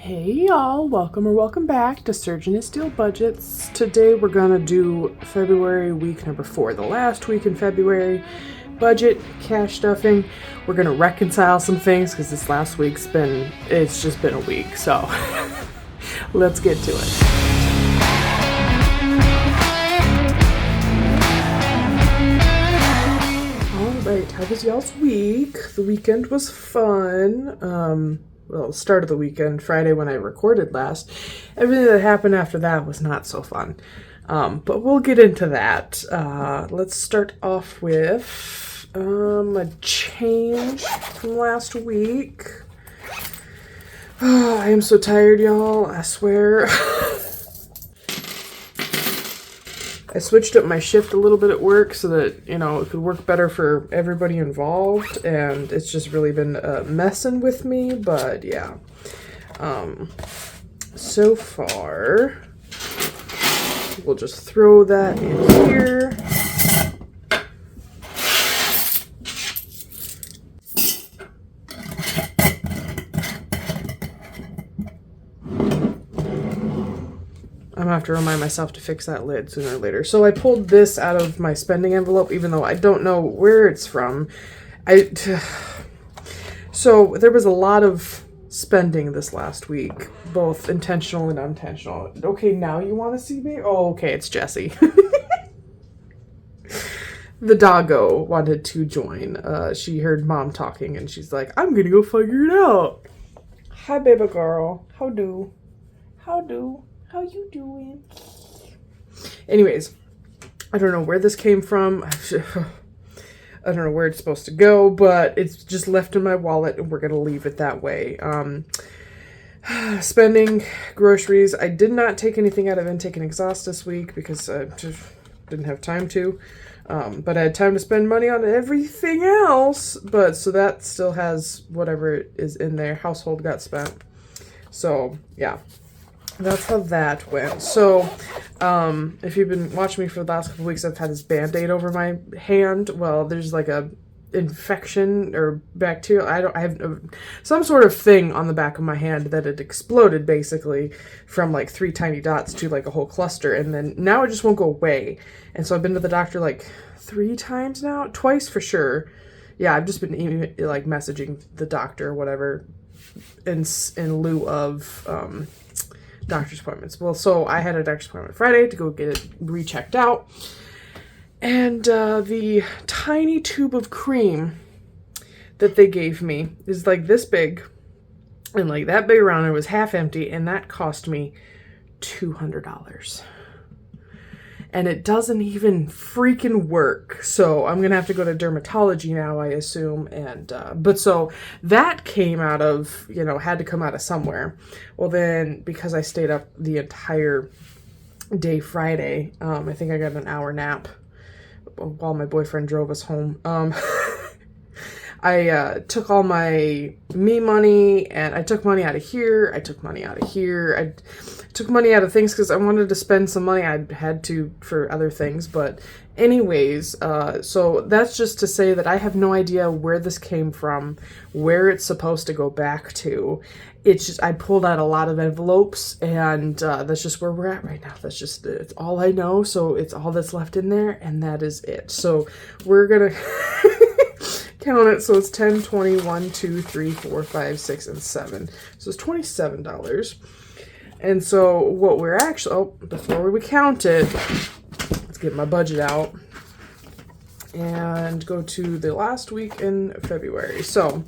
Hey y'all, welcome back to Surgeon and Steel Budgets. Today we're gonna do February week number 4, the last week in February. Budget, cash stuffing. We're gonna reconcile some things because this last week's it's just been a week, so let's get to it. Alright, how was y'all's week? The weekend was fun. Start of the weekend, Friday when I recorded last. Everything that happened after that was not so fun. But we'll get into that. Let's start off with a change from last week. I am so tired, y'all. I swear. I switched up my shift a little bit at work so that, it could work better for everybody involved, and it's just really been messing with me, but yeah. So far, we'll just throw that in here. I'm gonna have to remind myself to fix that lid sooner or later. So I pulled this out of my spending envelope, even though I don't know where it's from. So there was a lot of spending this last week, both intentional and unintentional. Okay, now you want to see me? Oh, okay, it's Jessie. The doggo wanted to join. She heard Mom talking, and she's like, I'm gonna go figure it out. Hi, baby girl. How you doing? Anyways, I don't know where this came from. I don't know where it's supposed to go, but it's just left in my wallet, and we're going to leave it that way. Spending, groceries. I did not take anything out of intake and exhaust this week because I just didn't have time to. But I had time to spend money on everything else. So that still has whatever is in there. Household got spent. So, yeah. That's how that went. So, if you've been watching me for the last couple of weeks, I've had this Band-Aid over my hand. Well, there's like a infection or bacterial. I have some sort of thing on the back of my hand that had exploded basically from like 3 tiny dots to like a whole cluster, and then now it just won't go away. And so I've been to the doctor like 3 times now, twice for sure. Yeah, I've just been like messaging the doctor or whatever in lieu of doctor's appointments. Well, so I had a doctor's appointment Friday to go get it rechecked out. And the tiny tube of cream that they gave me is like this big. And like that big around it was half empty. And that cost me $200. And it doesn't even freaking work. So I'm going to have to go to dermatology now, I assume. And, but so that came out of, had to come out of somewhere. Well then, because I stayed up the entire day Friday, I think I got an hour nap while my boyfriend drove us home. I took all my me money, and I took money out of here. I took money out of here. I took money out of things because I wanted to spend some money. I had to for other things. But anyways, so that's just to say that I have no idea where this came from, where it's supposed to go back to. It's just, I pulled out a lot of envelopes, and that's just where we're at right now. It's all I know. So it's all that's left in there, and that is it. So we're going to... count it. So it's 10, 20, 1, 2, 3, 4, 5, 6, and 7. So it's $27. And so what we're actually, before we count it, let's get my budget out and go to the last week in February. So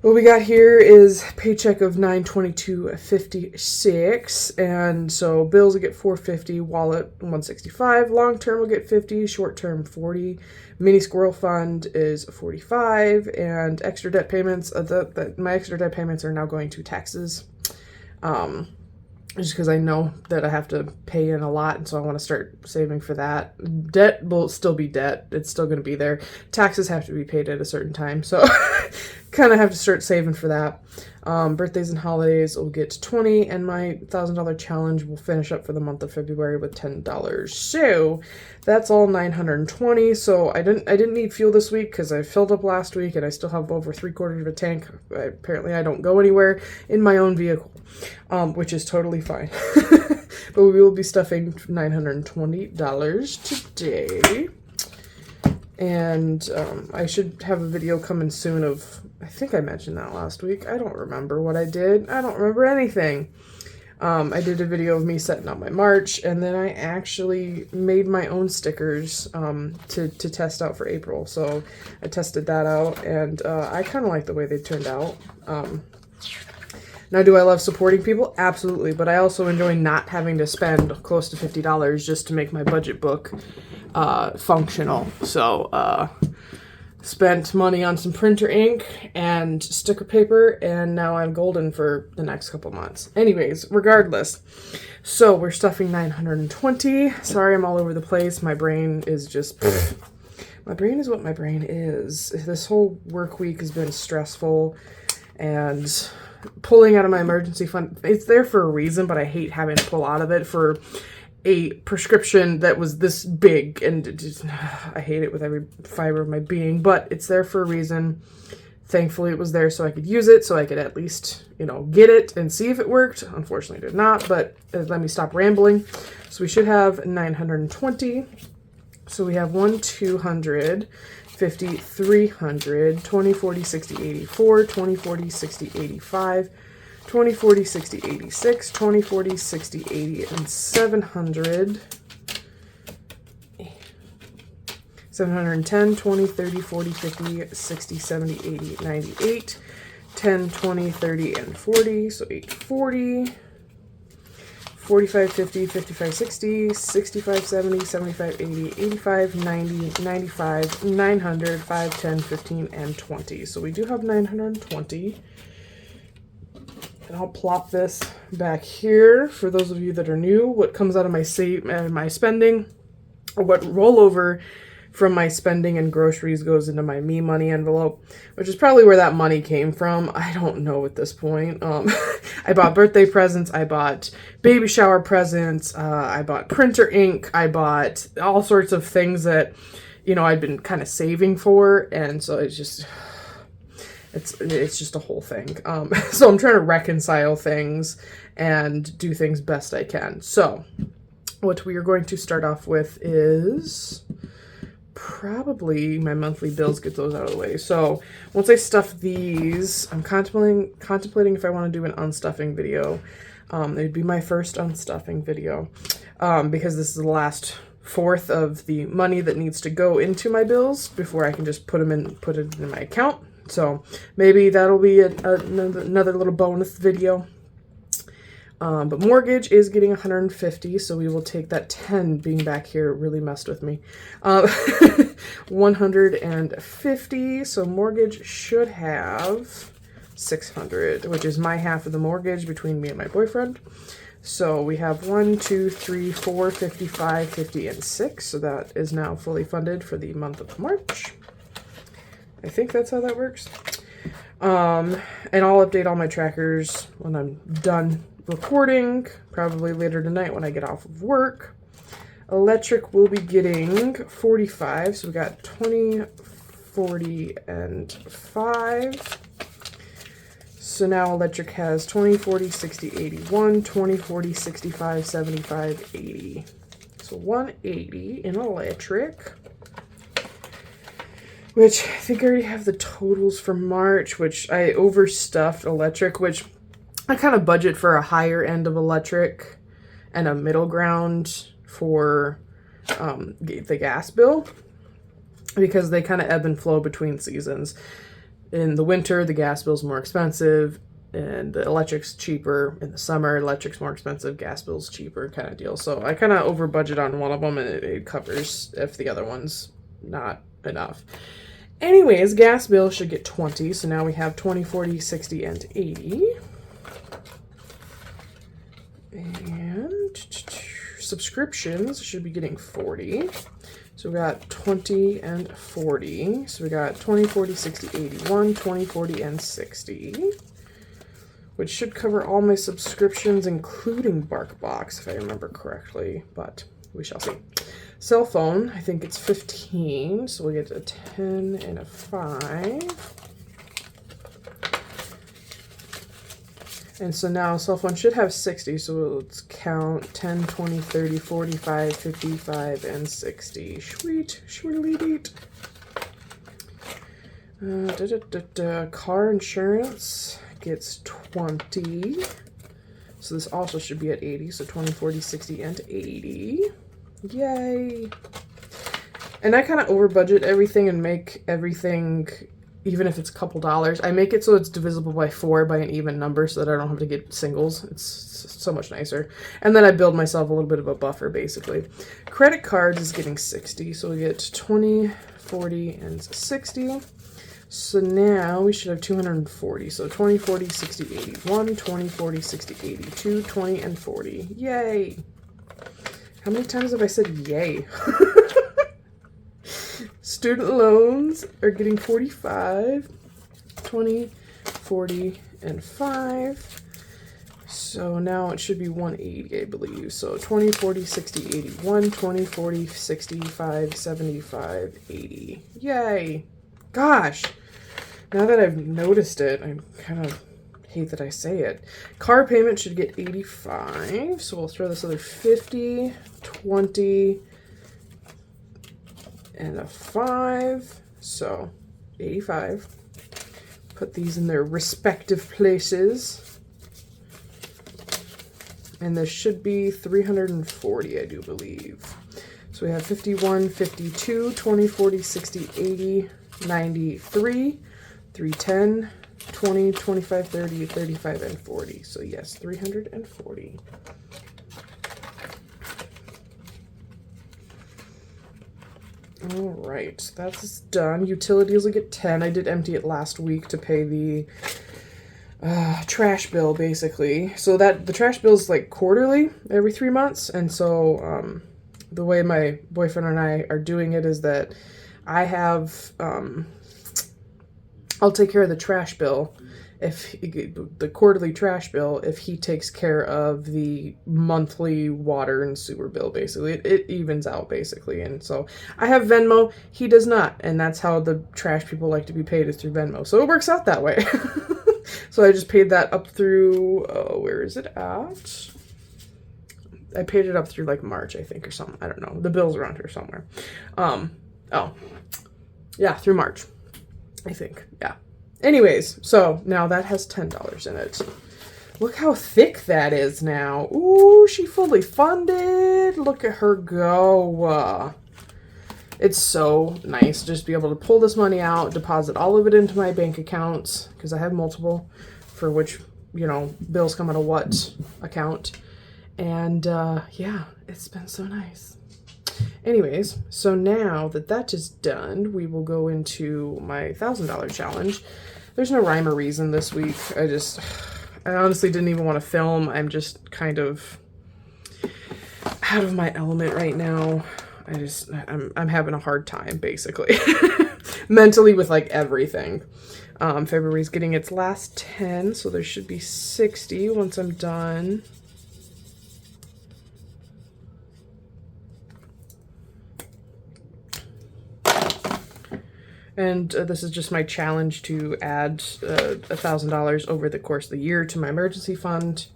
what we got here is paycheck of $922.56, and so bills will get $450, wallet $165, long term will get $50, short term $40, mini squirrel fund is $45, and extra debt payments. My extra debt payments are now going to taxes, just because I know that I have to pay in a lot, and so I want to start saving for that. Debt will still be debt; it's still going to be there. Taxes have to be paid at a certain time, so kind of have to start saving for that. Birthdays and holidays will get 20, and my $1,000 challenge will finish up for the month of February with $10. So that's all 920. So I didn't need fuel this week because I filled up last week, and I still have over 3/4 of a tank. Apparently I don't go anywhere in my own vehicle, which is totally fine. But we will be stuffing $920 today. And I should have a video coming soon of, I think I mentioned that last week. I don't remember what I did. I don't remember anything. I did a video of me setting up my March, and then I actually made my own stickers to test out for April. So I tested that out, and I kind of like the way they turned out. Now, do I love supporting people? Absolutely, but I also enjoy not having to spend close to $50 just to make my budget book functional. So, spent money on some printer ink and sticker paper, and now I'm golden for the next couple months. Anyways, regardless, so we're stuffing 920. Sorry, I'm all over the place. My brain is just... my brain is what my brain is. This whole work week has been stressful, and... pulling out of my emergency fund, it's there for a reason, but I hate having to pull out of it for a prescription that was this big, and I hate it with every fiber of my being, but it's there for a reason. Thankfully, it was there so I could use it, so I could at least, get it and see if it worked. Unfortunately, it did not, but let me stop rambling. So we should have 920. So we have 1, 200, 50, 300, 20, 40, 60, 84, 20, 40, 60, 85, 20, 40, 60, 86, 20, 40, 60, 80, and 700. 710, 20, 30, 40, 50, 60, 70, 80, 98, 10, 20, 30, and 40, so 840. 45, 50, 55, 60, 65, 70, 75, 80, 85, 90, 95, 900, 5, 10, 15, and 20. So we do have 920. And I'll plop this back here for those of you that are new. What comes out of my spending, or what rollover from my spending and groceries goes into my me money envelope, which is probably where that money came from. I don't know at this point. I bought birthday presents. I bought baby shower presents. I bought printer ink. I bought all sorts of things that, I'd been kind of saving for. And so it's just a whole thing. So I'm trying to reconcile things and do things best I can. So what we are going to start off with is... probably my monthly bills, get those out of the way. So once I stuff these, I'm contemplating if I want to do an unstuffing video. It would be my first unstuffing video because this is the last fourth of the money that needs to go into my bills before I can just put it in my account. So maybe that'll be another little bonus video. But mortgage is getting 150, so we will take that 10 being back here really messed with me. 150, so mortgage should have 600, which is my half of the mortgage between me and my boyfriend. So we have 1, 2, 3, 4, 55, 50, and 6. So that is now fully funded for the month of March. I think that's how that works. And I'll update all my trackers when I'm done recording, probably later tonight when I get off of work. Electric will be getting 45, so we got 20, 40, and 5. So now electric has 20, 40, 60, 81, 20, 40, 65, 75, 80. So 180 in electric, which I think I already have the totals for March, which I overstuffed electric, which I kind of budget for a higher end of electric and a middle ground for the gas bill, because they kind of ebb and flow between seasons. In the winter, the gas bill's more expensive, and the electric's cheaper. In the summer, electric's more expensive, gas bill's cheaper, kind of deal. So I kind of over budget on one of them, and it covers if the other one's not enough. Anyways, gas bill should get 20, so now we have 20, 40, 60, and 80. And subscriptions should be getting 40. So we got 20 and 40. So we got 20, 40, 60, 81, 20, 40, and 60. Which should cover all my subscriptions, including BarkBox, if I remember correctly. But we shall see. Cell phone, I think it's 15. So we get a 10 and a 5. And so now cell phone should have 60, so let's count 10, 20, 30, 45, 55, and 60. Sweet, sweet. Car insurance gets 20. So this also should be at 80, so 20, 40, 60, and 80. Yay. And I kind of over budget everything and make everything, even if it's a couple dollars, I make it so it's divisible by 4 by an even number so that I don't have to get singles. It's so much nicer. And then I build myself a little bit of a buffer, basically. Credit cards is getting 60, so we get 20, 40, and 60. So now we should have 240. So 20, 40, 60, 81, 20, 40, 60, 82, 20, and 40. Yay! How many times have I said yay? Student loans are getting 45, 20, 40, and 5. So now it should be 180, I believe. So 20, 40, 60, 81, 20, 40, 65, 75, 80. Yay! Gosh! Now that I've noticed it, I kind of hate that I say it. Car payment should get 85. So we'll throw this other 50, 20, and a 5, so 85. Put these in their respective places. And this should be 340, I do believe. So we have 51, 52, 20, 40, 60, 80, 93, 310, 20, 25, 30, 35, and 40. So yes, 340. All right, that's done. Utilities will get 10. I did empty it last week to pay the trash bill, basically. So that the trash bill is like quarterly, every 3 months. And so the way my boyfriend and I are doing it is that I have, I'll take care of the trash bill, the quarterly trash bill, if he takes care of the monthly water and sewer bill, basically. It evens out, basically. And so I have Venmo, he does not. And that's how the trash people like to be paid, is through Venmo. So it works out that way. So I just paid that up through, where is it at? I paid it up through like March, I think, or something. I don't know. The bill's around here somewhere. Yeah, through March, I think. Yeah. Anyways, so now that has $10 in it. Look how thick that is now. Ooh, she fully funded. Look at her go. It's so nice just to be able to pull this money out, deposit all of it into my bank accounts, because I have multiple, for which, you know, bills come out of what account. And yeah, it's been so nice. Anyways, so now that that is done, we will go into my $1,000 challenge. There's no rhyme or reason this week. I honestly didn't even want to film. I'm just kind of out of my element right now. I'm having a hard time, basically, mentally, with like everything. February's getting its last 10, so there should be 60 once I'm done. And this is just my challenge to add $1,000 over the course of the year to my emergency fund.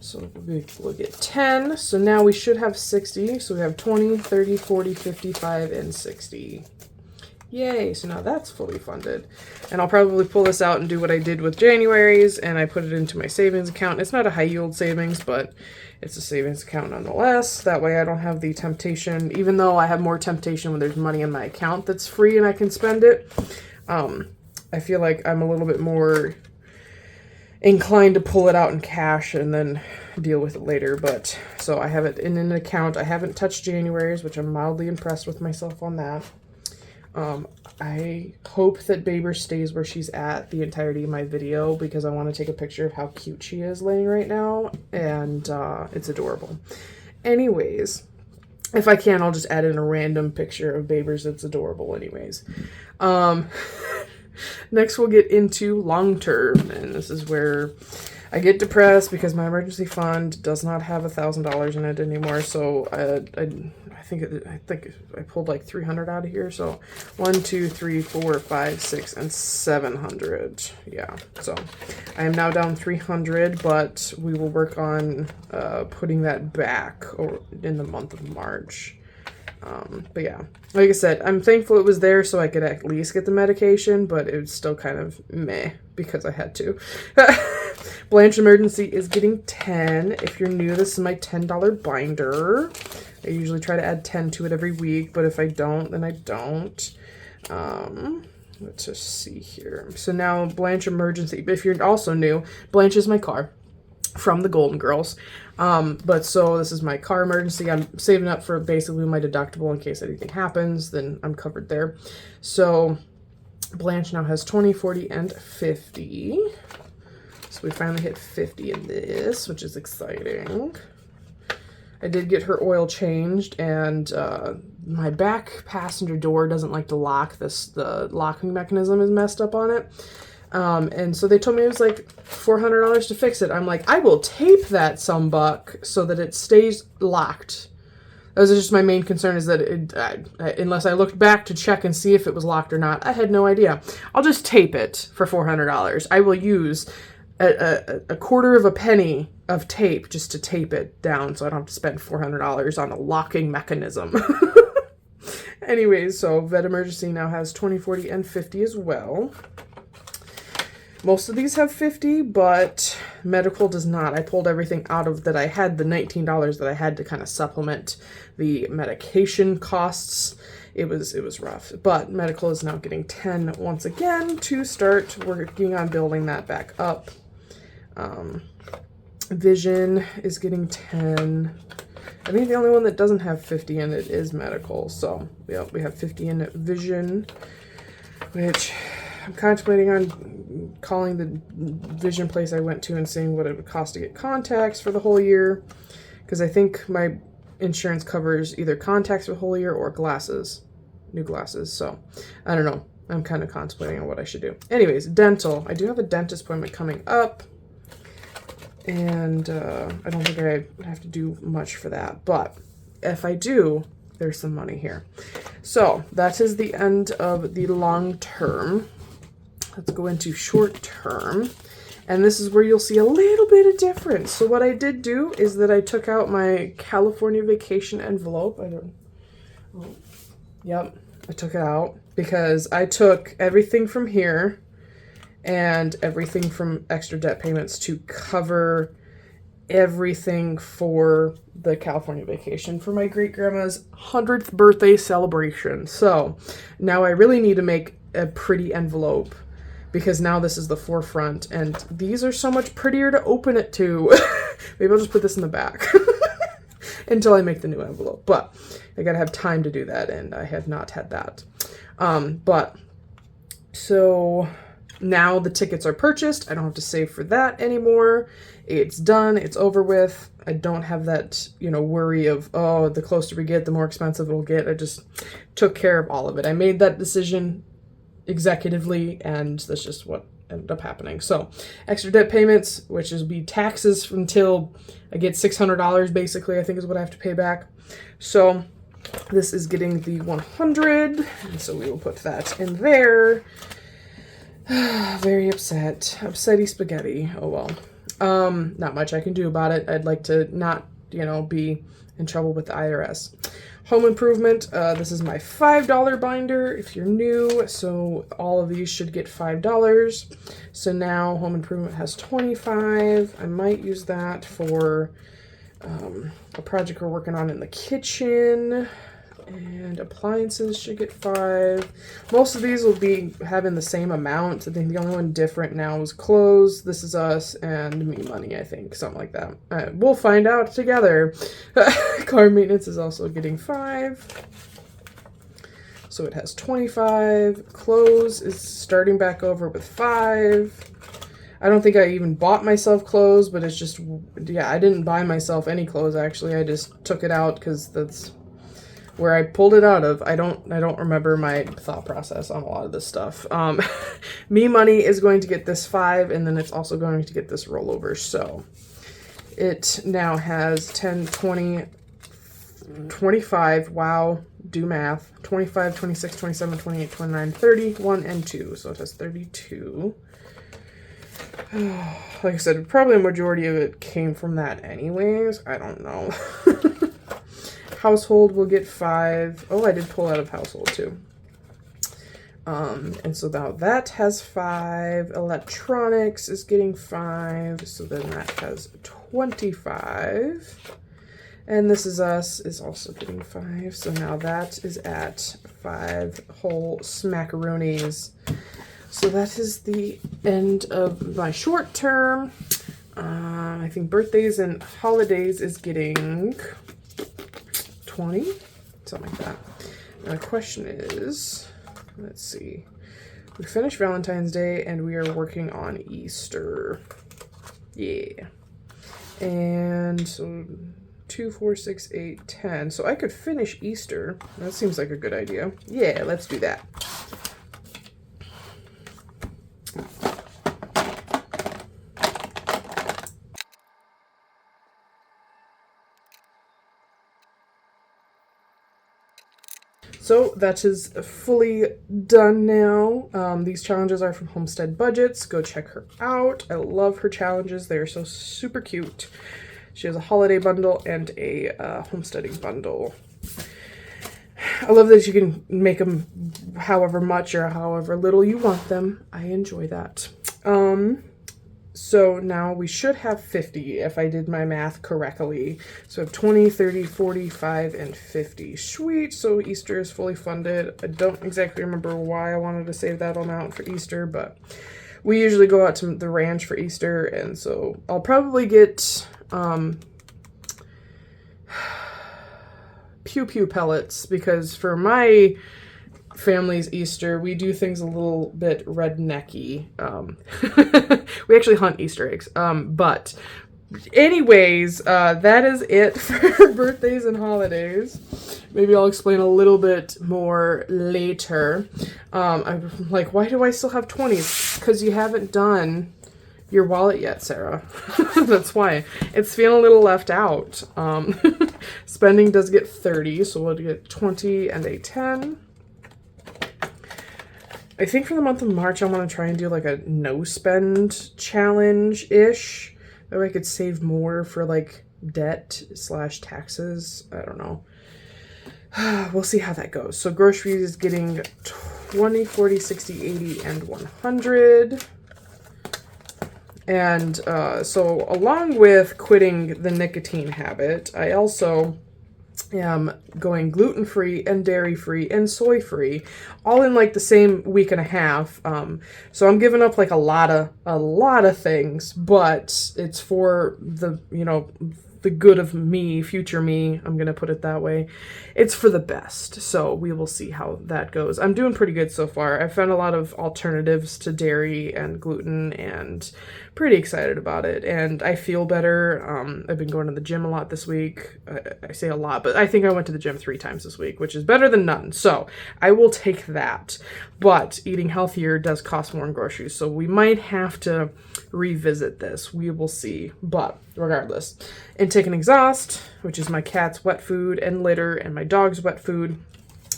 So we'll get 10. So now we should have 60. So we have 20, 30, 40, 55, and 60. Yay, so now that's fully funded. And I'll probably pull this out and do what I did with January's, and I put it into my savings account. It's not a high yield savings, but it's a savings account nonetheless. That way I don't have the temptation, even though I have more temptation when there's money in my account that's free and I can spend it. I feel like I'm a little bit more inclined to pull it out in cash and then deal with it later. But so I have it in an account. I haven't touched January's, which I'm mildly impressed with myself on that. I hope that Baber stays where she's at the entirety of my video, because I want to take a picture of how cute she is laying right now, and it's adorable. Anyways, If I can, I'll just add in a random picture of Babers. It's adorable anyways. Next we'll get into long term, and this is where I get depressed because my emergency fund does not have $1,000 in it anymore. So I think I pulled like 300 out of here. So 1, 2, 3, 4, 5, 6, and 700. Yeah. So I am now down 300, but we will work on putting that back in the month of March. But yeah, like I said, I'm thankful it was there so I could at least get the medication, but it was still kind of meh because I had to. Blanche Emergency is getting 10. If you're new, this is my $10 binder. I usually try to add 10 to it every week, but if I don't, then I don't. Let's just see here. So now Blanche Emergency, if you're also new, Blanche is my car from the Golden Girls. But so this is my car emergency. I'm saving up for basically my deductible in case anything happens, then I'm covered there. So Blanche now has 20, 40, and 50. So we finally hit 50 in this, which is exciting. I did get her oil changed, and my back passenger door doesn't like to lock. The locking mechanism is messed up on it. And so they told me it was like $400 to fix it. I'm like, I will tape that sumbug so that it stays locked. That was just my main concern, is that unless I looked back to check and see if it was locked or not, I had no idea. I'll just tape it for $400. I will use a quarter of a penny of tape just to tape it down so I don't have to spend $400 on a locking mechanism. Anyways, so Vet Emergency now has 20, 40, and 50 as well. Most of these have 50, but medical does not. I pulled everything out of that I had, the $19 that I had to kind of supplement the medication costs. It was rough, but medical is now getting 10 once again to start working on building that back up. Vision is getting 10. I think the only one that doesn't have 50 in it is medical. So yeah, we have 50 in vision, which I'm contemplating on calling the vision place I went to and seeing what it would cost to get contacts for the whole year. Because I think my insurance covers either contacts for the whole year or glasses, new glasses. So I don't know. I'm kind of contemplating on what I should do. Anyways, dental. I do have a dentist appointment coming up. And I don't think I have to do much for that. But if I do, there's some money here. So that is the end of the long term. Let's go into short term. And this is where you'll see a little bit of difference. So what I did do is that I took out my California vacation envelope. Yep, I took it out because I took everything from here and everything from extra debt payments to cover everything for the California vacation for my great grandma's 100th birthday celebration. So now I really need to make a pretty envelope because now this is the forefront and these are so much prettier to open it to. Maybe I'll just put this in the back until I make the new envelope, but I gotta have time to do that and I have not had that. But so now the tickets are purchased. I don't have to save for that anymore. It's done. It's over with. I don't have that, worry of, oh, the closer we get, the more expensive it'll get. I just took care of all of it. I made that decision executively, and that's just what ended up happening. So extra debt payments, which is be taxes until I get $600 basically, I think is what I have to pay back. So this is getting the 100. And so we will put that in there. Very upset. Upsetty spaghetti. Oh well. Not much I can do about it. I'd like to not, be in trouble with the IRS. Home improvement. This is my $5 binder if you're new. So all of these should get $5. So now home improvement has 25. I might use that for a project we're working on in the kitchen. And appliances should get 5. Most of these will be having the same amount. I think the only one different now is clothes, This Is Us, and Me Money, I think. Something like that. We'll find out together. Car maintenance is also getting 5. So it has 25. Clothes is starting back over with 5. I don't think I even bought myself clothes, but it's just, I didn't buy myself any clothes, actually. I just took it out because that's where I pulled it out of. I don't remember my thought process on a lot of this stuff. Me Money is going to get this 5, and then it's also going to get this rollover. So it now has 10, 20, 25, wow, do math, 25, 26, 27, 28, 29, 30, 1 and 2. So it has 32. Like I said, probably a majority of it came from that anyways. I don't know. Household will get 5. Oh, I did pull out of household too. And so now that has 5. Electronics is getting 5. So then that has 25. And This Is Us is also getting 5. So now that is at 5 whole smackaroonies. So that is the end of my short term. I think birthdays and holidays is getting 20, something like that. Now the question is, let's see. We finished Valentine's Day and we are working on Easter. Yeah. And so 2, 4, 6, 8, 10. So I could finish Easter. That seems like a good idea. Yeah, let's do that. So that is fully done now. These challenges are from Homestead Budgets. Go check her out. I love her challenges. They are so super cute. She has a holiday bundle and a homesteading bundle. I love that you can make them however much or however little you want them. I enjoy that. So now we should have 50 if I did my math correctly. So I have 20, 30, 45, and 50. Sweet. So Easter is fully funded. I don't exactly remember why I wanted to save that amount for Easter, but we usually go out to the ranch for Easter, and so I'll probably get pew pew pellets, because for my family's Easter, we do things a little bit rednecky. We actually hunt Easter eggs. But anyways, that is it for birthdays and holidays. Maybe I'll explain a little bit more later. I'm like, why do I still have 20s? Because you haven't done your wallet yet, Sarah. That's why. It's feeling a little left out. Spending does get 30, so we'll get 20 and a 10. I think for the month of March, I want to try and do like a no spend challenge-ish. That way I could save more for like debt / taxes. I don't know. We'll see how that goes. So groceries is getting 20, 40, 60, 80, and 100. And so along with quitting the nicotine habit, I also am going gluten-free and dairy-free and soy-free, all in like the same week and a half. So I'm giving up like a lot of things, but it's for the, the good of me, future me. I'm going to put it that way. It's for the best. So we will see how that goes. I'm doing pretty good so far. I found a lot of alternatives to dairy and gluten and pretty excited about it. And I feel better. I've been going to the gym a lot this week. I say a lot, but I think I went to the gym 3 times this week, which is better than none. So I will take that. But eating healthier does cost more in groceries. So we might have to revisit this. We will see. But regardless, intake and exhaust, which is my cat's wet food and litter and my dog's wet food.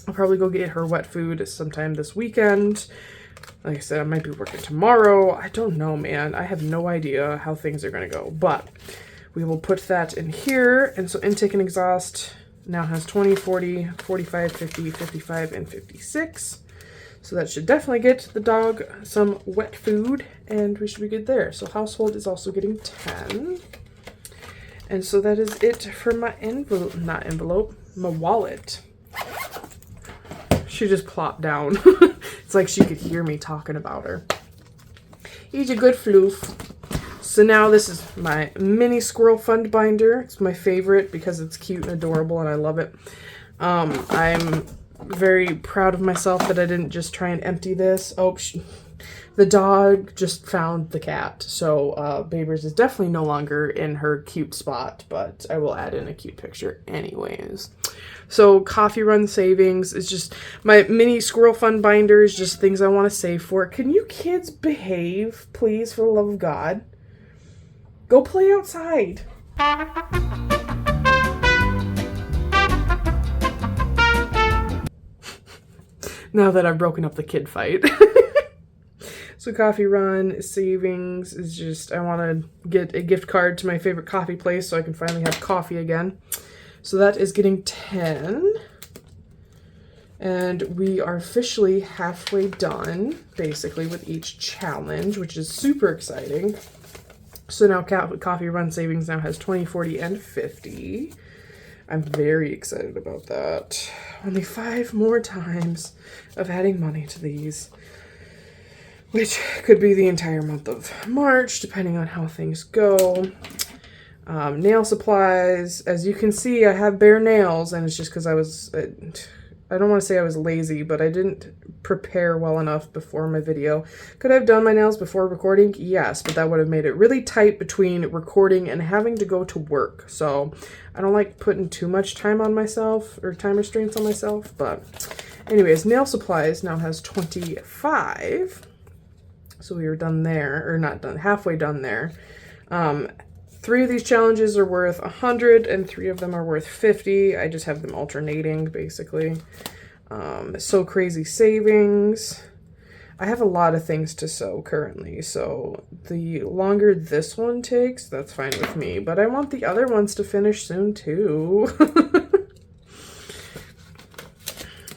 I'll probably go get her wet food sometime this weekend. Like I said, I might be working tomorrow. I don't know, man. I have no idea how things are going to go. But we will put that in here. And so intake and exhaust now has 20, 40, 45, 50, 55, and 56. So that should definitely get the dog some wet food, and we should be good there. So household is also getting 10. And so that is it for my my wallet. She just plopped down. It's like she could hear me talking about her. He's a good floof. So now this is my mini squirrel fund binder. It's my favorite because it's cute and adorable and I love it. I'm very proud of myself that I didn't just try and empty this. Oh, the dog just found the cat. So Babers is definitely no longer in her cute spot, but I will add in a cute picture anyways. So coffee run savings is just my mini squirrel fund binders, just things I want to save for. Can you kids behave, please, for the love of God? Go play outside. Now that I've broken up the kid fight. So coffee run savings is just, I want to get a gift card to my favorite coffee place so I can finally have coffee again. So that is getting 10. And we are officially halfway done, basically, with each challenge, which is super exciting. So now coffee run savings now has 20, 40, and 50. I'm very excited about that. Only 5 more times of adding money to these, which could be the entire month of March, depending on how things go. Nail supplies. As you can see, I have bare nails, and it's just because I don't want to say I was lazy, but I didn't prepare well enough before my video. Could I have done my nails before recording? Yes, but that would have made it really tight between recording and having to go to work. So I don't like putting too much time on myself, or time restraints on myself. But anyways, nail supplies now has 25. So we were done there, or not done, halfway done there. 3 of these challenges are worth 100 and 3 of them are worth 50. I just have them alternating, basically. So crazy savings. I have a lot of things to sew currently, so the longer this one takes, that's fine with me. But I want the other ones to finish soon too.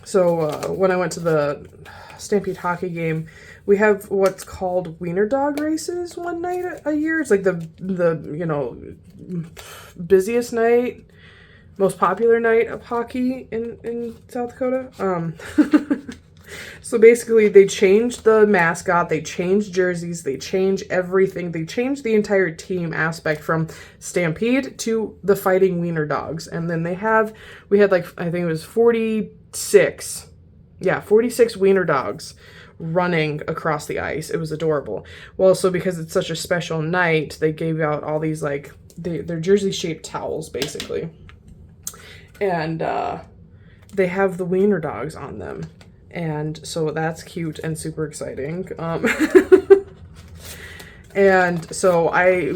So when I went to the Stampede hockey game, we have what's called wiener dog races one night a year. It's like the you know, busiest night, most popular night of hockey in South Dakota. So basically they changed the mascot, they changed jerseys, they changed everything. They changed the entire team aspect from Stampede to the Fighting Wiener Dogs. And then we had like, I think it was 46 wiener dogs running across the ice. It was adorable. Well, so because it's such a special night, they gave out all these like they're jersey shaped towels basically, and they have the wiener dogs on them, and so that's cute and super exciting. And so a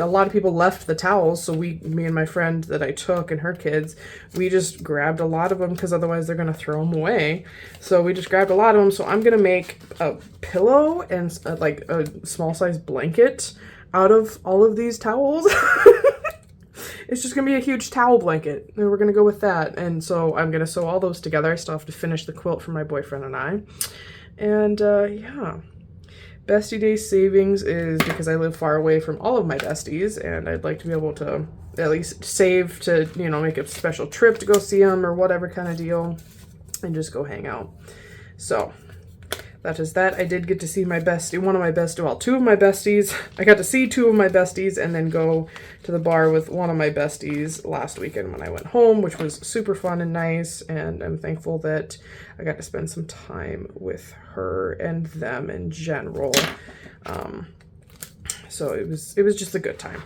lot of people left the towels, so me and my friend that I took and her kids, we just grabbed a lot of them because otherwise they're going to throw them away. So we just grabbed a lot of them. So I'm going to make a pillow and like a small size blanket out of all of these towels. It's just going to be a huge towel blanket, and we're going to go with that. And so I'm going to sew all those together. I still have to finish the quilt for my boyfriend and I. And yeah. Bestie Day savings is because I live far away from all of my besties, and I'd like to be able to at least save to, you know, make a special trip to go see them or whatever kind of deal, and just go hang out. So that is that. I did get to see two of my besties. I got to see 2 of my besties and then go to the bar with one of my besties last weekend when I went home, which was super fun and nice, and I'm thankful that I got to spend some time with her and them in general. So it was just a good time.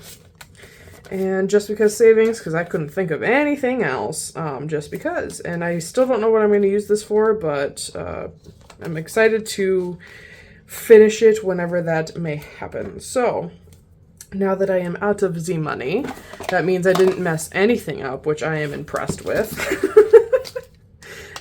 And just because savings, because I couldn't think of anything else, just because. And I still don't know what I'm going to use this for, but I'm excited to finish it whenever that may happen. So now that I am out of the money, that means I didn't mess anything up, which I am impressed with.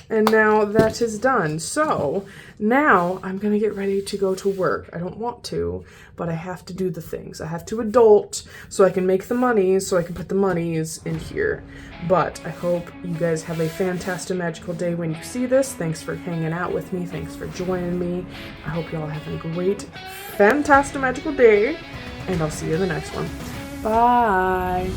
And now that is done. So now I'm going to get ready to go to work. I don't want to, but I have to do the things. I have to adult so I can make the money, so I can put the monies in here. But I hope you guys have a fantastimagical day when you see this. Thanks for hanging out with me. Thanks for joining me. I hope you all have a great fantastimagical day, and I'll see you in the next one. Bye.